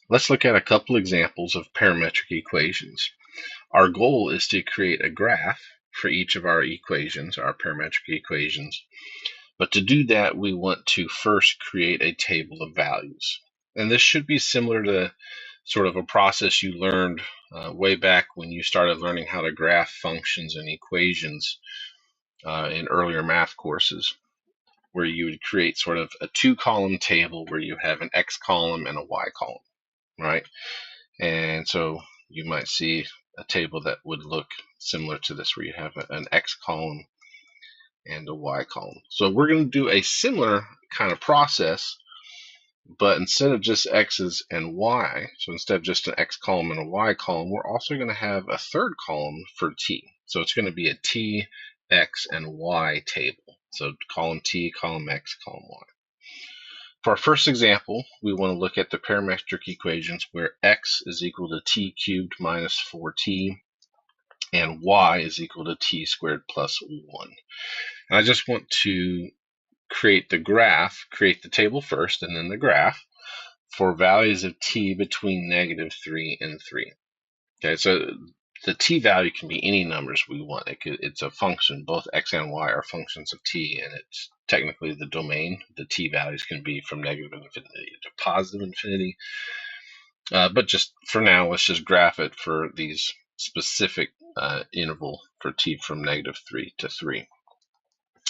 Let's look at a couple examples of parametric equations. Our goal is to create a graph for each of our equations, our parametric equations. But to do that, we want to first create a table of values. And this should be similar to sort of a process you learned way back when you started learning how to graph functions and equations in earlier math courses, where you would create sort of a two-column table where you have an X column and a Y column, right? And so you might see a table that would look similar to this, where you have an X column and a Y column. So we're going to do a similar kind of process, but instead of just X's and Y, so instead of just an X column and a Y column, we're also going to have a third column for T. So it's going to be a T, X, and Y table. So column T, column X, column Y. For our first example, we want to look at the parametric equations where X is equal to T cubed minus 4T and Y is equal to T squared plus 1. And I just want to create the graph, create the table first and then the graph for values of T between -3 and 3. Okay, so the T value can be any numbers we want. It's a function. Both X and Y are functions of T, and it's technically the domain. The T values can be from negative infinity to positive infinity. But just for now, let's just graph it for these specific interval for T from -3 to 3.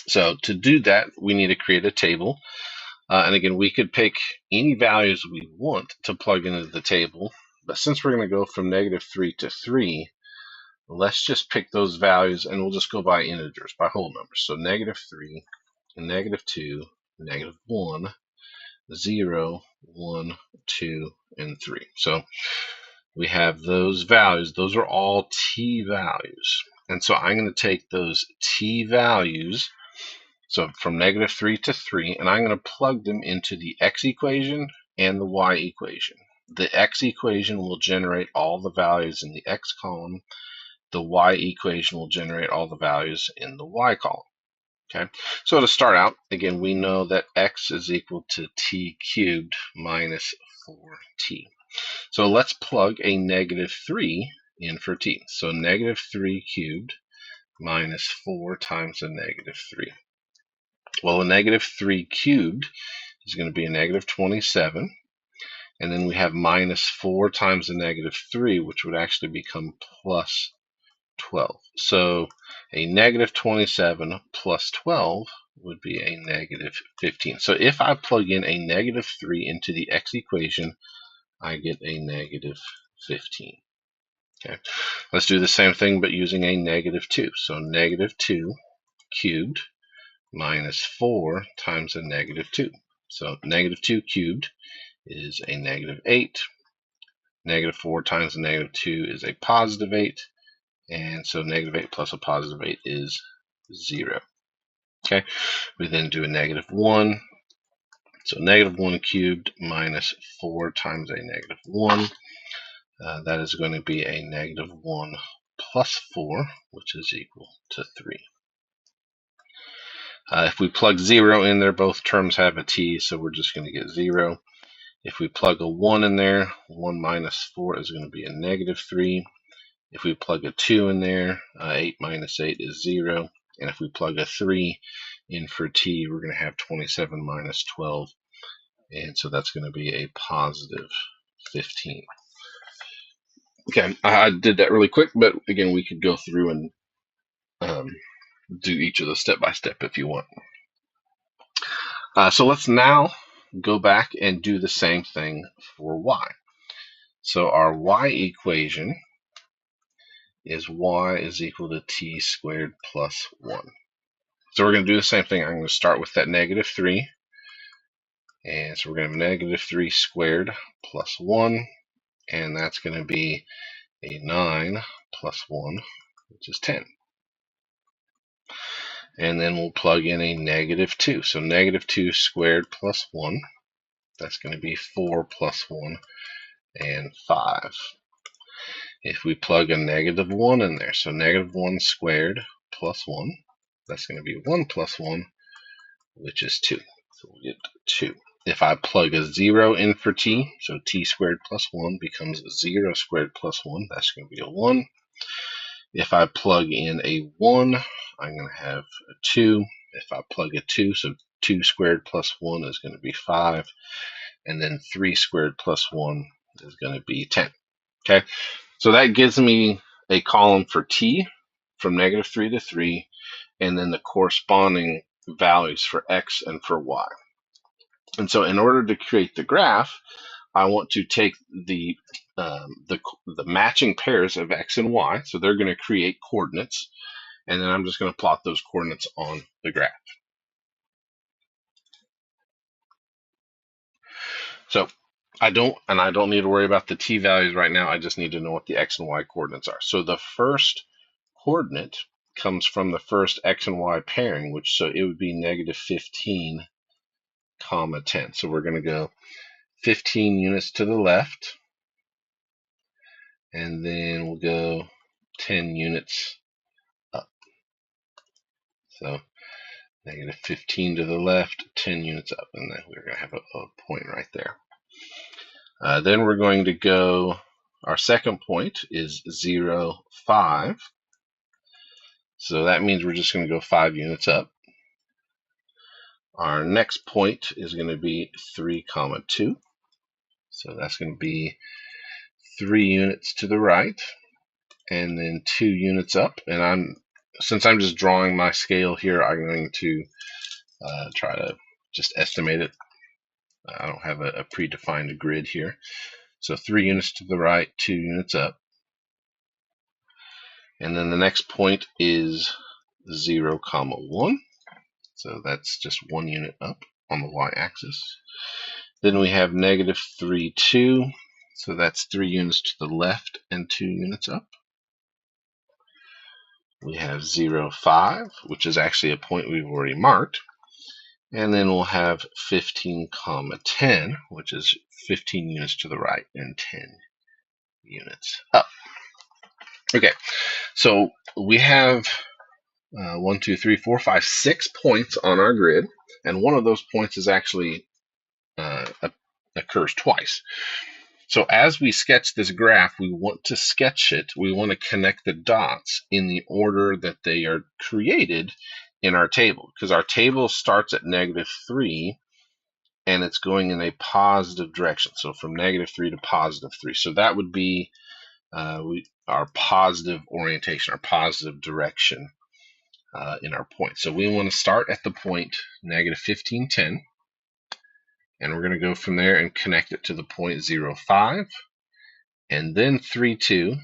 So to do that, we need to create a table. And again, we could pick any values we want to plug into the table. But since we're going to go from -3 to 3, let's just pick those values and we'll just go by integers, by whole numbers. So -3, -2, -1, 0, 1, 2, and 3. So we have those values. Those are all T values. And so I'm going to take those T values, so from -3 to 3, and I'm going to plug them into the X equation and the Y equation. The X equation will generate all the values in the X column. The Y equation will generate all the values in the Y column. Okay, so to start out, again, we know that X is equal to T cubed minus 4T. So let's plug a -3 in for T. So -3 cubed minus 4 times a -3. Well, a -3 cubed is going to be a -27. And then we have -4 times a -3, which would actually become plus 12. So a -27 plus 12 would be a -15. So if I plug in a -3 into the X equation, I get a -15. Okay, let's do the same thing but using a -2. So -2 cubed minus 4 times a -2. So -2 cubed is a -8. -4 times a -2 is a +8. And so -8 plus a +8 is 0. Okay, we then do a -1. So -1 cubed minus 4 times a -1. That is going to be a -1 plus 4, which is equal to 3. If we plug 0 in there, both terms have a T, so we're just going to get 0. If we plug a 1 in there, 1 minus 4 is going to be a -3. If we plug a 2 in there, 8 minus 8 is 0. And if we plug a 3 in for T, we're going to have 27 minus 12. And so that's going to be a +15. Okay, I did that really quick, but again, we could go through and do each of those step by step if you want. So let's now go back and do the same thing for Y. So our Y equation is Y is equal to T squared plus 1. So we're going to do the same thing. I'm going to start with that -3. And so we're going to have -3 squared plus 1. And that's going to be a 9 plus 1, which is 10. And then we'll plug in a -2. So -2 squared plus 1. That's going to be 4 plus 1 and 5. If we plug a -1 in there, so -1 squared plus 1, that's going to be 1 plus 1, which is 2. So we'll get 2. if I plug a 0 in for t, so t squared plus 1 becomes 0 squared plus 1. That's going to be a 1. If I plug in a 1, I'm going to have a 2. If I plug a 2, so 2 squared plus 1 is going to be 5. And then 3 squared plus 1 is going to be 10. Okay, so that gives me a column for t from -3 to 3, and then the corresponding values for x and for y. And so in order to create the graph, I want to take the matching pairs of x and y, so they're going to create coordinates, and then I'm just going to plot those coordinates on the graph. So I don't need to worry about the t values right now. I just need to know what the x and y coordinates are. So the first coordinate comes from the first x and y pairing, which so it would be -15, 10. So we're going to go 15 units to the left, and then we'll go 10 units up. So -15 to the left, 10 units up, and then we're going to have a point right there. Then we're going to go, our second point is 0, 5. So that means we're just going to go 5 units up. Our next point is going to be 3, 2. So that's going to be 3 units to the right, and then 2 units up. And since I'm just drawing my scale here, I'm going to try to just estimate it. I don't have a predefined grid here. So 3 units to the right, 2 units up. And then the next point is 0, 1. So that's just 1 unit up on the y-axis. Then we have -3, 2. So that's 3 units to the left and 2 units up. We have 0, 5, which is actually a point we've already marked. And then we'll have 15, 10, which is 15 units to the right and 10 units up. Okay, so we have 1, 2, 3, 4, 5, 6 points on our grid, and one of those points is actually occurs twice. So as we sketch this graph, we want to sketch it, we want to connect the dots in the order that they are created in our table, because our table starts at -3 and it's going in a positive direction. So from -3 to +3. So that would be our positive orientation, our positive direction in our point. So we want to start at the point -15, 10. And we're going to go from there and connect it to the point 0, 5, and then 3, 2,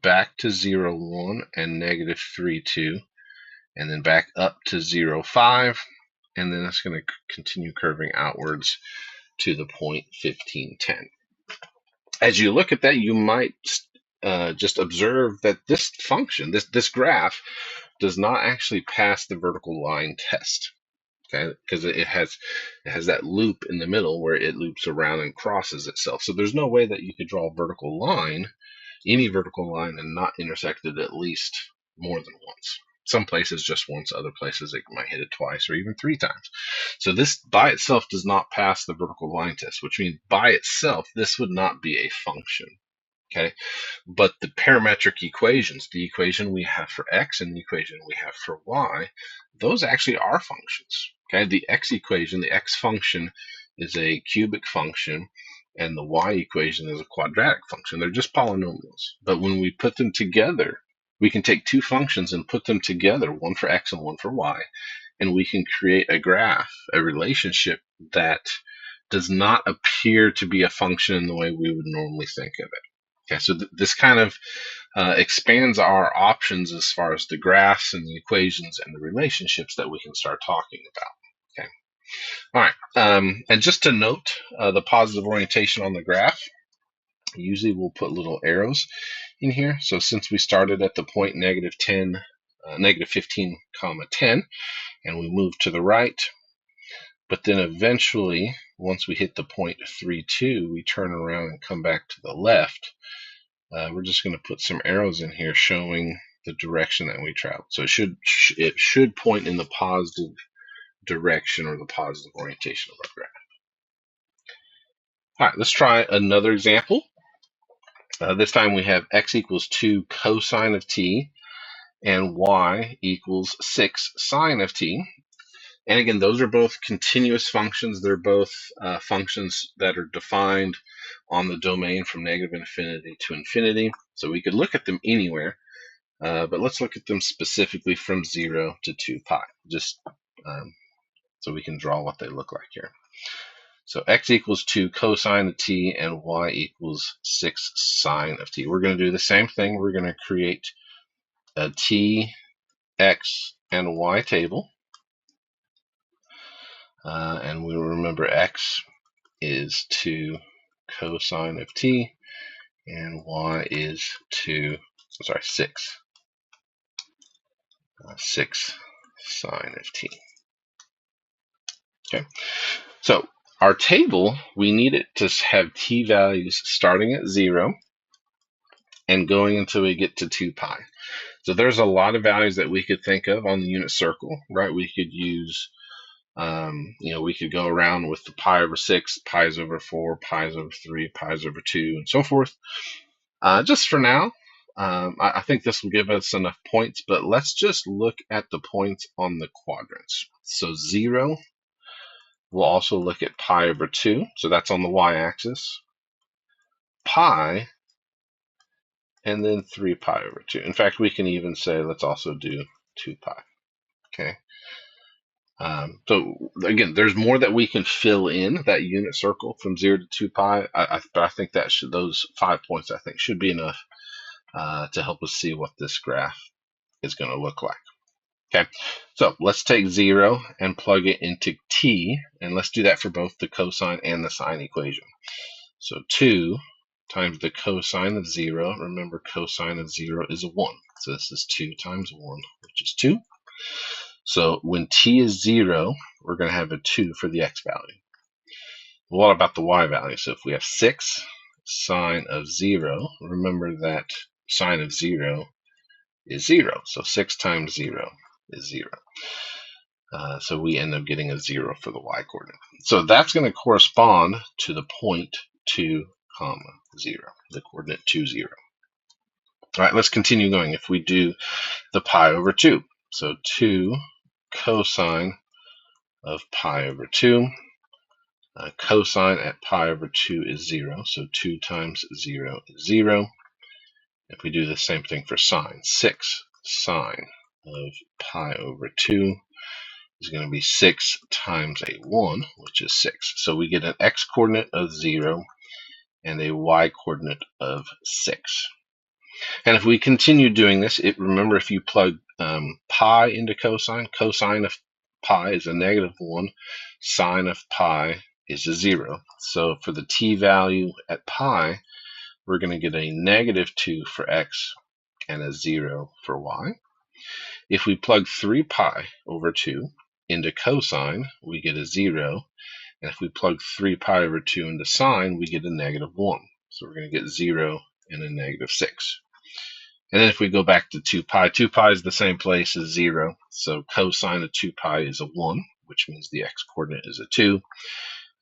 back to 0, 1, and -3, 2, and then back up to 0, 5, and then it's going to continue curving outwards to the point 15, 10. As you look at that, you might just observe that this function, this graph, does not actually pass the vertical line test. Okay, because it has that loop in the middle where it loops around and crosses itself. So there's no way that you could draw a vertical line, any vertical line, and not intersect it at least more than once. Some places just once, other places it might hit it twice or even 3 times. So this by itself does not pass the vertical line test, which means by itself this would not be a function. Okay, but the parametric equations, the equation we have for x and the equation we have for y, those actually are functions. Okay, the x equation, the x function, is a cubic function, and the y equation is a quadratic function. They're just polynomials. But when we put them together, we can take 2 functions and put them together, one for x and one for y, and we can create a graph, a relationship that does not appear to be a function in the way we would normally think of it. Okay, so this kind of expands our options as far as the graphs and the equations and the relationships that we can start talking about. Okay, all right, and just to note the positive orientation on the graph, usually we'll put little arrows in here. So since we started at the point -15, 10, and we move to the right, but then eventually, once we hit the point 3, 2, we turn around and come back to the left. We're just going to put some arrows in here showing the direction that we travel. So it should point in the positive direction or the positive orientation of our graph. All right, let's try another example. This time we have x equals 2 cosine of t and y equals 6 sine of t. And again, those are both continuous functions. They're both functions that are defined on the domain from negative infinity to infinity. So we could look at them anywhere, but let's look at them specifically from 0 to 2 pi, just so we can draw what they look like here. So x equals 2 cosine of t and y equals 6 sine of t. We're going to do the same thing. We're going to create a t, x, and y table. And we remember x is 2 cosine of t and y is 6 sine of t. Okay, so our table, we need it to have t values starting at 0 and going until we get to 2 pi. So there's a lot of values that we could think of on the unit circle, right? We could use, we could go around with the pi over 6, pi's over 4, pi's over 3, pi's over 2, and so forth. Just for now, I think this will give us enough points, but let's just look at the points on the quadrants. So 0, we'll also look at pi over 2, so that's on the y-axis, pi, and then 3 pi over 2. In fact, we can even say, let's also do 2 pi, okay? So again, there's more that we can fill in that unit circle from 0 to 2 pi, but I think that those 5 points, I think, should be enough to help us see what this graph is going to look like. Okay, so let's take 0 and plug it into t, and let's do that for both the cosine and the sine equation. So 2 times the cosine of 0, remember cosine of 0 is 1, so this is 2 times 1, which is 2. So when t is 0, we're going to have a 2 for the x value. What about the y value? So if we have 6 sine of 0, remember that sine of 0 is 0. So 6 times 0 is 0. So we end up getting a 0 for the y coordinate. So that's going to correspond to the point 2, 0, the coordinate 2, 0. All right, let's continue going. If we do the pi over 2, so 2 cosine of pi over 2, cosine at pi over 2 is 0, so 2 times 0 is 0. If we do the same thing for sine, 6 sine of pi over 2 is going to be 6 times a 1, which is 6. So we get an x coordinate of 0 and a y coordinate of 6. And if we continue doing this, remember if you plug pi into cosine, cosine of pi is a -1, sine of pi is a 0. So for the t value at pi, we're going to get a -2 for x and a 0 for y. If we plug 3 pi over 2 into cosine, we get a 0. And if we plug 3 pi over 2 into sine, we get a -1. So we're going to get 0 and a -6. And then if we go back to 2 pi is the same place as 0. So cosine of 2 pi is a 1, which means the x coordinate is a 2.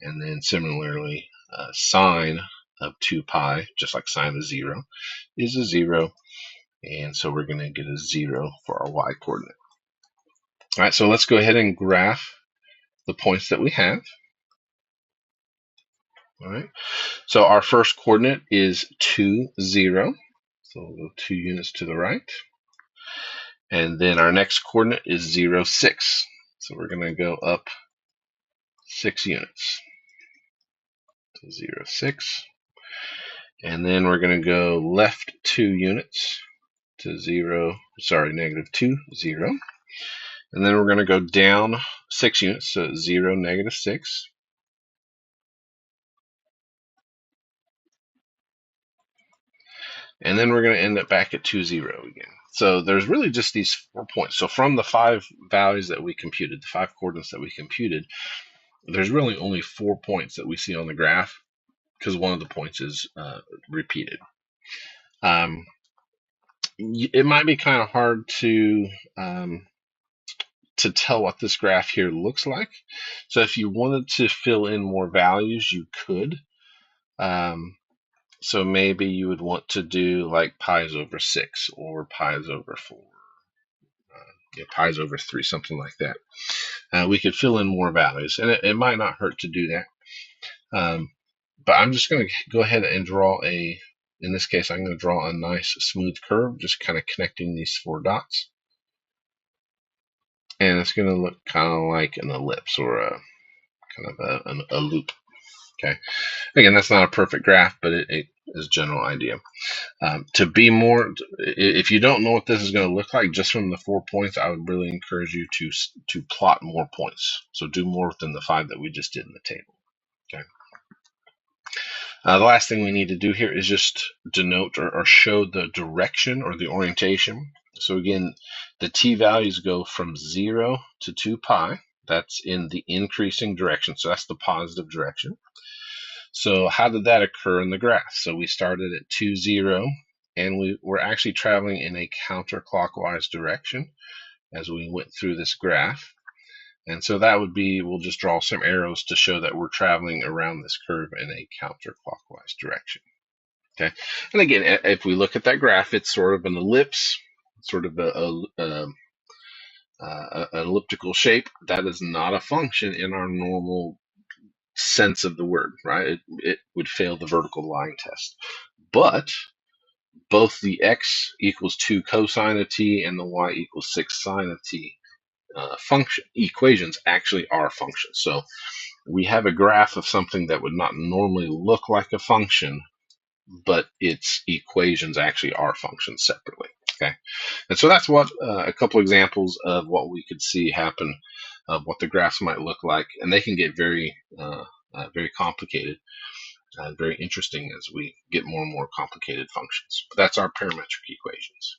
And then similarly, sine of 2 pi, just like sine of 0, is a 0. And so we're going to get a 0 for our y coordinate. All right, so let's go ahead and graph the points that we have. All right, so our first coordinate is 2, 0. So we'll go 2 units to the right. And then our next coordinate is 0, 6. So we're going to go up 6 units to 0, 6. And then we're going to go left 2 units to -2, 0. And then we're going to go down 6 units, so 0, -6. And then we're going to end up back at 2, 0 again. So there's really just these 4 points. So from the 5 values that we computed, the 5 coordinates that we computed, there's really only 4 points that we see on the graph because one of the points is repeated. It might be kind of hard to tell what this graph here looks like. So if you wanted to fill in more values, you could. So maybe you would want to do like pi is over 6 or pi is over 4, pi is over 3, something like that. We could fill in more values, and it might not hurt to do that. But I'm just going to go ahead and draw in this case, I'm going to draw a nice smooth curve, just kind of connecting these 4 dots. And it's going to look kind of like an ellipse or a kind of a loop. Okay. Again, that's not a perfect graph, but it is a general idea. To be more, if you don't know what this is going to look like just from the 4 points, I would really encourage you to plot more points. So do more than the 5 that we just did in the table. Okay. The last thing we need to do here is just denote or show the direction or the orientation. So again, the t-values go from 0 to 2 pi. That's in the increasing direction. So that's the positive direction. So how did that occur in the graph? So we started at 2, 0, and we're actually traveling in a counterclockwise direction as we went through this graph. And so that would be, we'll just draw some arrows to show that we're traveling around this curve in a counterclockwise direction. Okay. And again, if we look at that graph, it's sort of an ellipse, sort of an elliptical shape. That is not a function in our normal sense of the word, right? It would fail the vertical line test. But both the x equals 2 cosine of t and the y equals 6 sine of t function equations actually are functions. So we have a graph of something that would not normally look like a function, but its equations actually are functions separately. Okay, and so that's what a couple examples of what we could see happen, of what the graphs might look like, and they can get very complicated and very interesting as we get more and more complicated functions. But that's our parametric equations.